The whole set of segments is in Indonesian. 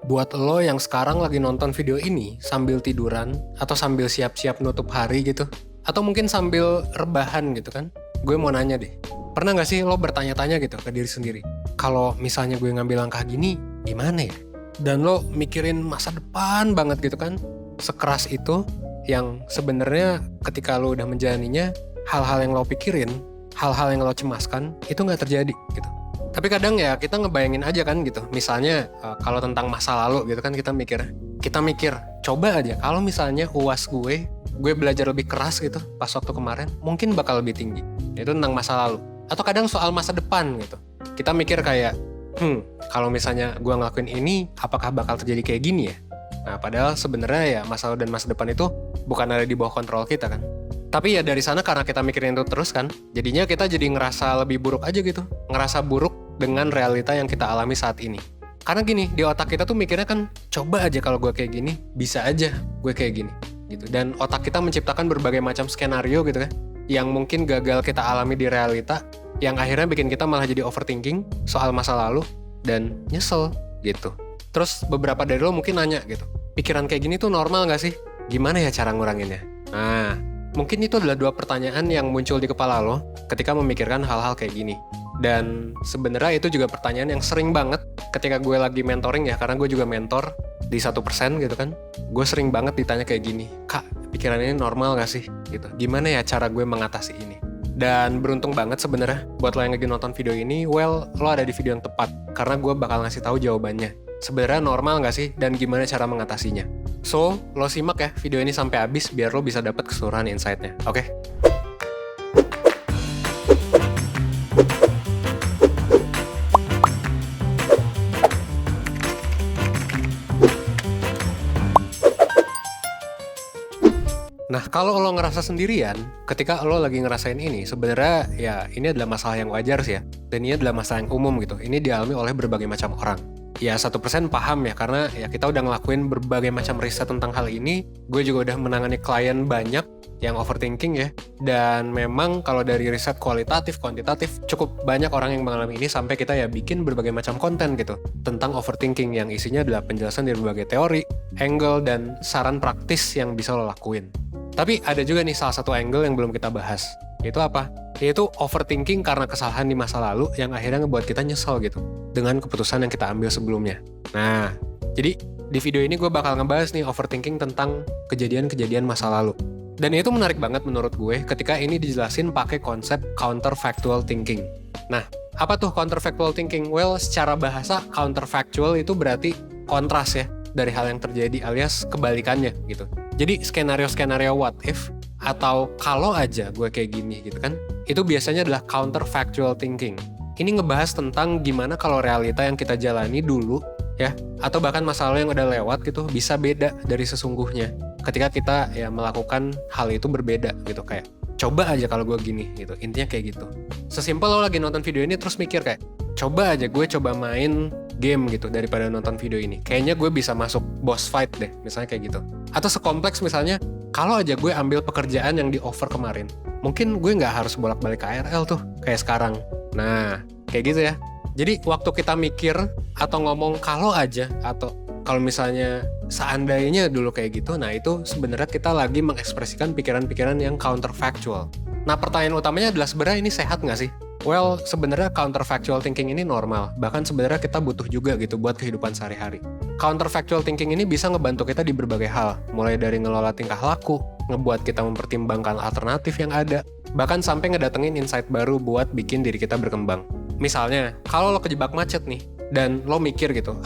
Buat lo yang sekarang lagi nonton video ini sambil tiduran atau sambil siap-siap nutup hari gitu, atau mungkin sambil rebahan gitu kan, gue mau nanya deh, pernah gak sih lo bertanya-tanya gitu ke diri sendiri, kalau misalnya gue ngambil langkah gini, gimana ya? Dan lo mikirin masa depan banget gitu kan, sekeras itu yang sebenarnya ketika lo udah menjalaninya, hal-hal yang lo pikirin, hal-hal yang lo cemaskan, itu gak terjadi gitu. Tapi kadang ya kita ngebayangin aja kan gitu. Misalnya kalau tentang masa lalu gitu kan kita mikir, coba aja kalau misalnya UAS gue belajar lebih keras gitu pas waktu kemarin, mungkin bakal lebih tinggi. Itu tentang masa lalu. Atau kadang soal masa depan gitu. Kita mikir kayak, kalau misalnya gue ngelakuin ini, apakah bakal terjadi kayak gini ya? Nah, padahal sebenarnya ya masa lalu dan masa depan itu bukan ada di bawah kontrol kita kan. Tapi ya dari sana karena kita mikirin itu terus kan, jadinya kita jadi ngerasa lebih buruk aja gitu. Ngerasa buruk dengan realita yang kita alami saat ini. Karena gini, di otak kita tuh mikirnya kan, coba aja kalau gue kayak gini, bisa aja gue kayak gini. Gitu. Dan otak kita menciptakan berbagai macam skenario gitu kan, yang mungkin gagal kita alami di realita, yang akhirnya bikin kita malah jadi overthinking soal masa lalu, dan nyesel gitu. Terus beberapa dari lo mungkin nanya gitu, pikiran kayak gini tuh normal gak sih? Gimana ya cara nguranginnya? Nah, mungkin itu adalah dua pertanyaan yang muncul di kepala lo ketika memikirkan hal-hal kayak gini. Dan sebenarnya itu juga pertanyaan yang sering banget ketika gue lagi mentoring ya, karena gue juga mentor di 1% gitu kan. Gue sering banget ditanya kayak gini, Kak, pikiran ini normal gak sih? Gitu. Gimana ya cara gue mengatasi ini? Dan beruntung banget sebenarnya buat lo yang lagi nonton video ini, well, lo ada di video yang tepat. Karena gue bakal ngasih tahu jawabannya. Sebenarnya normal gak sih? Dan gimana cara mengatasinya? So, lo simak ya video ini sampai habis biar lo bisa dapat keseluruhan insight-nya. Oke? Nah, kalau lo ngerasa sendirian, ketika lo lagi ngerasain ini, sebenarnya ya ini adalah masalah yang wajar sih ya. Dan ini adalah masalah yang umum gitu. Ini dialami oleh berbagai macam orang. Ya 1% paham ya, karena ya kita udah ngelakuin berbagai macam riset tentang hal ini. Gue juga udah menangani klien banyak yang overthinking ya. Dan memang kalau dari riset kualitatif, kuantitatif, cukup banyak orang yang mengalami ini sampai kita ya bikin berbagai macam konten gitu. Tentang overthinking yang isinya adalah penjelasan dari berbagai teori, angle, dan saran praktis yang bisa lo lakuin. Tapi ada juga nih salah satu angle yang belum kita bahas. Yaitu apa? Yaitu overthinking karena kesalahan di masa lalu yang akhirnya ngebuat kita nyesel gitu dengan keputusan yang kita ambil sebelumnya. Nah, jadi di video ini gue bakal ngebahas nih overthinking tentang kejadian-kejadian masa lalu. Dan itu menarik banget menurut gue ketika ini dijelasin pakai konsep counterfactual thinking. Nah, apa tuh counterfactual thinking? Well, secara bahasa counterfactual itu berarti kontras ya dari hal yang terjadi alias kebalikannya gitu. Jadi skenario-skenario what if atau kalau aja gue kayak gini gitu kan, itu biasanya adalah counterfactual thinking. Ini ngebahas tentang gimana kalau realita yang kita jalani dulu ya, atau bahkan masa lalu yang udah lewat gitu bisa beda dari sesungguhnya. Ketika kita ya melakukan hal itu berbeda gitu, kayak coba aja kalau gue gini gitu, intinya kayak gitu. Sesimpel lo lagi nonton video ini terus mikir kayak, coba aja gue coba main game gitu daripada nonton video ini. Kayaknya gue bisa masuk boss fight deh, misalnya kayak gitu. Atau sekompleks misalnya, kalau aja gue ambil pekerjaan yang di offer kemarin, mungkin gue nggak harus bolak-balik KRL tuh, kayak sekarang. Nah, kayak gitu ya. Jadi waktu kita mikir atau ngomong kalau aja, atau kalau misalnya seandainya dulu kayak gitu, nah itu sebenarnya kita lagi mengekspresikan pikiran-pikiran yang counterfactual. Nah pertanyaan utamanya adalah sebenarnya ini sehat nggak sih? Well, sebenarnya counterfactual thinking ini normal. Bahkan sebenarnya kita butuh juga gitu buat kehidupan sehari-hari. Counterfactual thinking ini bisa ngebantu kita di berbagai hal. Mulai dari ngelola tingkah laku, ngebuat kita mempertimbangkan alternatif yang ada, bahkan sampai ngedatengin insight baru buat bikin diri kita berkembang. Misalnya, kalau lo kejebak macet nih, dan lo mikir gitu,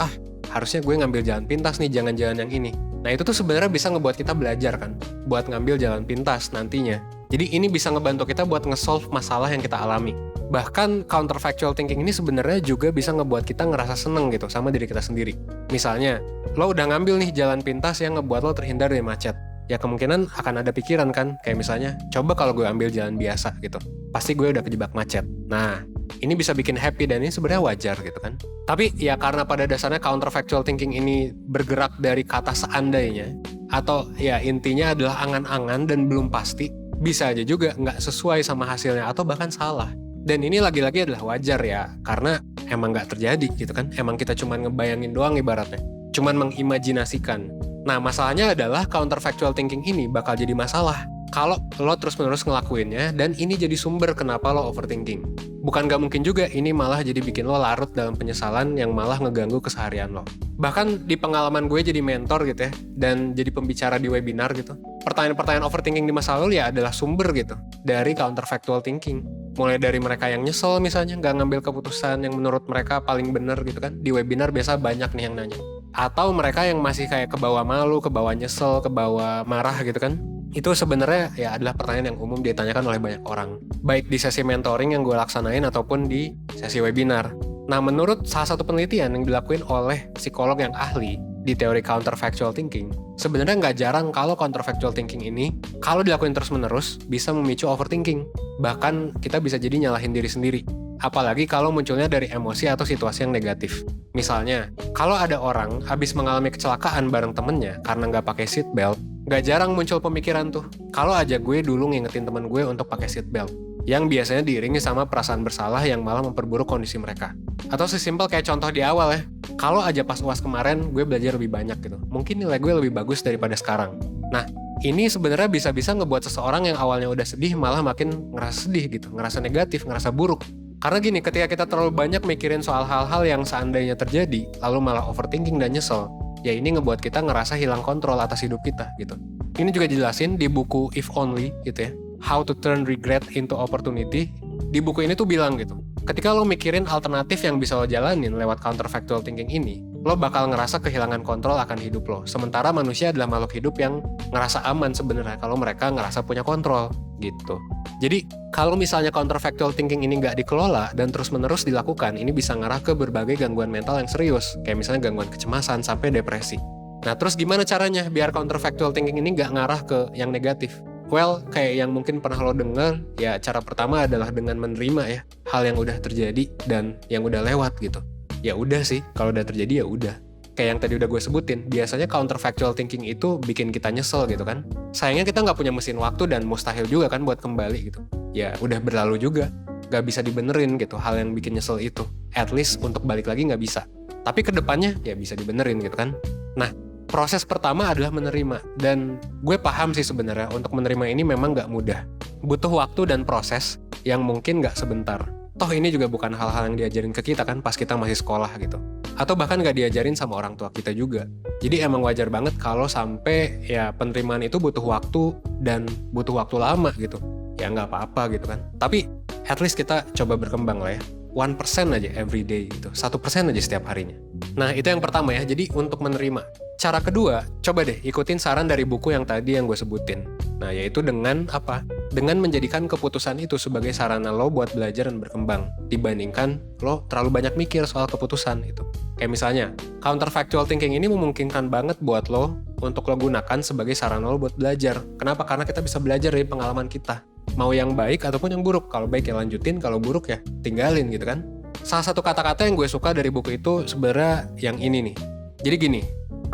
harusnya gue ngambil jalan pintas nih, jangan jalan yang ini. Nah itu tuh sebenarnya bisa ngebuat kita belajar kan, buat ngambil jalan pintas nantinya. Jadi ini bisa ngebantu kita buat nge-solve masalah yang kita alami. Bahkan counterfactual thinking ini sebenarnya juga bisa ngebuat kita ngerasa seneng gitu sama diri kita sendiri. Misalnya, lo udah ngambil nih jalan pintas yang ngebuat lo terhindar dari macet. Ya kemungkinan akan ada pikiran kan, kayak misalnya, coba kalau gue ambil jalan biasa gitu. Pasti gue udah kejebak macet. Nah, ini bisa bikin happy dan ini sebenarnya wajar gitu kan. Tapi ya karena pada dasarnya counterfactual thinking ini bergerak dari kata seandainya, atau ya intinya adalah angan-angan dan belum pasti, bisa aja juga nggak sesuai sama hasilnya atau bahkan salah. Dan ini lagi-lagi adalah wajar ya, karena emang nggak terjadi gitu kan. Emang kita cuma ngebayangin doang ibaratnya. cuman mengimajinasikan. Nah, masalahnya adalah counterfactual thinking ini bakal jadi masalah kalau lo terus-menerus ngelakuinnya dan ini jadi sumber kenapa lo overthinking. Bukan gak mungkin juga ini malah jadi bikin lo larut dalam penyesalan yang malah ngeganggu keseharian lo. Bahkan di pengalaman gue jadi mentor gitu ya, dan jadi pembicara di webinar gitu, pertanyaan-pertanyaan overthinking di masa lalu ya adalah sumber gitu dari counterfactual thinking. Mulai dari mereka yang nyesel misalnya, gak ngambil keputusan yang menurut mereka paling benar gitu kan. Di webinar biasa banyak nih yang nanya. Atau mereka yang masih kayak kebawa malu, kebawa nyesel, kebawa marah gitu kan. Itu sebenarnya ya adalah pertanyaan yang umum ditanyakan oleh banyak orang. Baik di sesi mentoring yang gue laksanain ataupun di sesi webinar. Nah, menurut salah satu penelitian yang dilakuin oleh psikolog yang ahli di teori counterfactual thinking, sebenarnya nggak jarang kalau counterfactual thinking ini, kalau dilakuin terus-menerus, bisa memicu overthinking. Bahkan kita bisa jadi nyalahin diri sendiri. Apalagi kalau munculnya dari emosi atau situasi yang negatif. Misalnya, kalau ada orang habis mengalami kecelakaan bareng temennya karena nggak pakai seatbelt, nggak jarang muncul pemikiran tuh, kalau aja gue dulu ngingetin temen gue untuk pakai seatbelt, yang biasanya diiringi sama perasaan bersalah yang malah memperburuk kondisi mereka. Atau sesimpel kayak contoh di awal ya, kalau aja pas UAS kemarin gue belajar lebih banyak gitu, mungkin nilai gue lebih bagus daripada sekarang. Nah, ini sebenarnya bisa-bisa ngebuat seseorang yang awalnya udah sedih malah makin ngerasa sedih gitu, ngerasa negatif, ngerasa buruk. Karena gini, ketika kita terlalu banyak mikirin soal hal-hal yang seandainya terjadi, lalu malah overthinking dan nyesel, ya ini ngebuat kita ngerasa hilang kontrol atas hidup kita gitu. Ini juga dijelasin di buku If Only gitu ya, How to Turn Regret into Opportunity. Di buku ini tuh bilang gitu, ketika lo mikirin alternatif yang bisa lo jalanin lewat counterfactual thinking ini, lo bakal ngerasa kehilangan kontrol akan hidup lo. Sementara manusia adalah makhluk hidup yang ngerasa aman sebenarnya kalau mereka ngerasa punya kontrol gitu. Jadi kalau misalnya counterfactual thinking ini nggak dikelola dan terus-menerus dilakukan, ini bisa ngarah ke berbagai gangguan mental yang serius, kayak misalnya gangguan kecemasan sampai depresi. Nah, terus gimana caranya biar counterfactual thinking ini nggak ngarah ke yang negatif? Well, kayak yang mungkin pernah lo denger, ya cara pertama adalah dengan menerima ya hal yang udah terjadi dan yang udah lewat gitu. Ya udah sih, kalau udah terjadi ya udah. Kayak yang tadi udah gue sebutin, biasanya counterfactual thinking itu bikin kita nyesel gitu kan. Sayangnya kita nggak punya mesin waktu dan mustahil juga kan buat kembali gitu. Ya udah berlalu juga, nggak bisa dibenerin gitu hal yang bikin nyesel itu. At least untuk balik lagi nggak bisa. Tapi kedepannya ya bisa dibenerin gitu kan. Nah, proses pertama adalah menerima. Dan gue paham sih sebenarnya untuk menerima ini memang nggak mudah. Butuh waktu dan proses yang mungkin nggak sebentar. Toh ini juga bukan hal-hal yang diajarin ke kita kan pas kita masih sekolah gitu. Atau bahkan gak diajarin sama orang tua kita juga. Jadi emang wajar banget kalau sampai ya penerimaan itu butuh waktu dan butuh waktu lama gitu. Ya nggak apa-apa gitu kan. Tapi at least kita coba berkembang lah ya. 1% aja every day gitu. 1% aja setiap harinya. Nah, itu yang pertama ya. Jadi untuk menerima. Cara kedua, coba deh ikutin saran dari buku yang tadi yang gue sebutin. Nah, yaitu dengan apa? Dengan menjadikan keputusan itu sebagai sarana lo buat belajar dan berkembang. Dibandingkan lo terlalu banyak mikir soal keputusan itu. Kayak misalnya, counterfactual thinking ini memungkinkan banget buat lo untuk lo gunakan sebagai sarana lo buat belajar. Kenapa? Karena kita bisa belajar dari pengalaman kita. Mau yang baik ataupun yang buruk. Kalau baik ya lanjutin, kalau buruk ya tinggalin gitu kan. Salah satu kata-kata yang gue suka dari buku itu sebenarnya yang ini nih. Jadi gini,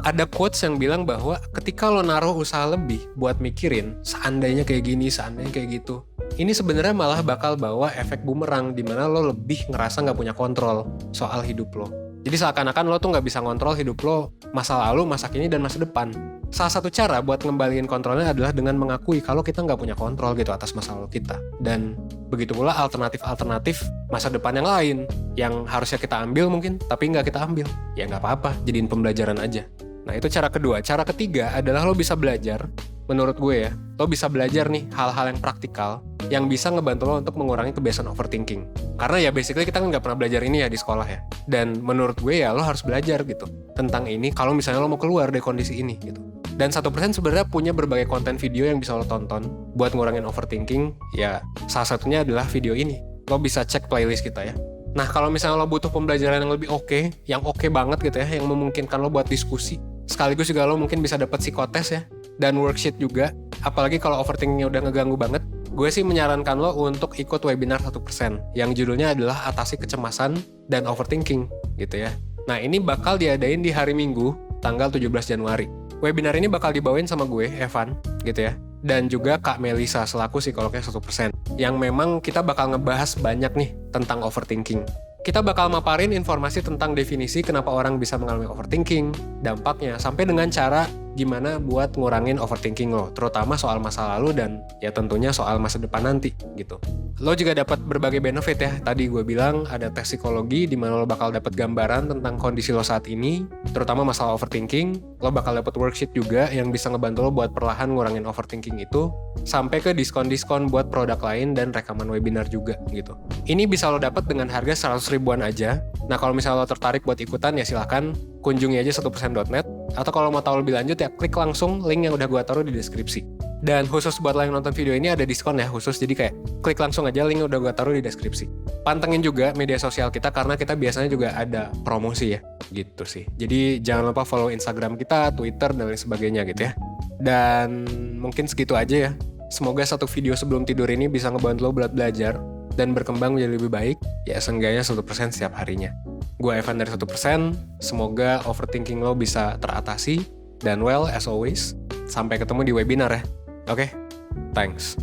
ada quotes yang bilang bahwa ketika lo naruh usaha lebih buat mikirin seandainya kayak gini, seandainya kayak gitu, ini sebenarnya malah bakal bawa efek bumerang di mana lo lebih ngerasa nggak punya kontrol soal hidup lo. Jadi seakan-akan lo tuh nggak bisa ngontrol hidup lo masa lalu, masa kini, dan masa depan. Salah satu cara buat ngembaliin kontrolnya adalah dengan mengakui kalau kita nggak punya kontrol gitu atas masa lalu kita. Dan begitu pula alternatif-alternatif masa depan yang lain yang harusnya kita ambil mungkin, tapi nggak kita ambil. Ya nggak apa-apa, jadiin pembelajaran aja. Nah, itu cara kedua. Cara ketiga adalah lo bisa belajar, menurut gue ya, lo bisa belajar nih hal-hal yang praktikal yang bisa ngebantu lo untuk mengurangi kebiasaan overthinking. Karena ya basically kita kan nggak pernah belajar ini ya di sekolah ya. Dan menurut gue ya lo harus belajar gitu tentang ini kalau misalnya lo mau keluar dari kondisi ini gitu. Dan 1% sebenarnya punya berbagai konten video yang bisa lo tonton buat ngurangin overthinking. Ya salah satunya adalah video ini. Lo bisa cek playlist kita ya. Nah, kalau misalnya lo butuh pembelajaran yang lebih oke, yang oke banget gitu ya, yang memungkinkan lo buat diskusi, sekaligus juga lo mungkin bisa dapat psikotes ya, dan worksheet juga. Apalagi kalau overthinkingnya udah ngeganggu banget, gue sih menyarankan lo untuk ikut webinar 1%, yang judulnya adalah Atasi Kecemasan dan Overthinking gitu ya. Nah, ini bakal diadain di hari Minggu, tanggal 17 Januari. Webinar ini bakal dibawain sama gue, Evan, gitu ya. Dan juga Kak Melisa selaku psikolognya 1%. Yang memang kita bakal ngebahas banyak nih tentang overthinking. Kita bakal maparin informasi tentang definisi kenapa orang bisa mengalami overthinking, dampaknya, sampai dengan cara gimana buat ngurangin overthinking lo, terutama soal masa lalu dan ya tentunya soal masa depan nanti gitu. Lo juga dapat berbagai benefit ya. Tadi gue bilang ada tes psikologi di mana lo bakal dapat gambaran tentang kondisi lo saat ini, terutama masalah overthinking. Lo bakal dapat worksheet juga yang bisa ngebantu lo buat perlahan ngurangin overthinking itu, sampai ke diskon-diskon buat produk lain dan rekaman webinar juga gitu. Ini bisa lo dapat dengan harga 100 ribuan aja. Nah kalau misalnya lo tertarik buat ikutan ya silahkan kunjungi aja 1%.net, atau kalau mau tahu lebih lanjut ya klik langsung link yang udah gue taruh di deskripsi. Dan khusus buat lo yang nonton video ini ada diskon ya khusus, jadi kayak klik langsung aja link yang udah gue taruh di deskripsi. Pantengin juga media sosial kita karena kita biasanya juga ada promosi ya, gitu sih. Jadi jangan lupa follow Instagram kita, Twitter, dan lain sebagainya gitu ya. Dan mungkin segitu aja ya. Semoga satu video sebelum tidur ini bisa ngebantu lo buat belajar dan berkembang menjadi lebih baik, ya seenggaknya 1% setiap harinya. Gue Evan dari 1%, semoga overthinking lo bisa teratasi, dan well, as always, sampai ketemu di webinar ya. Oke, thanks.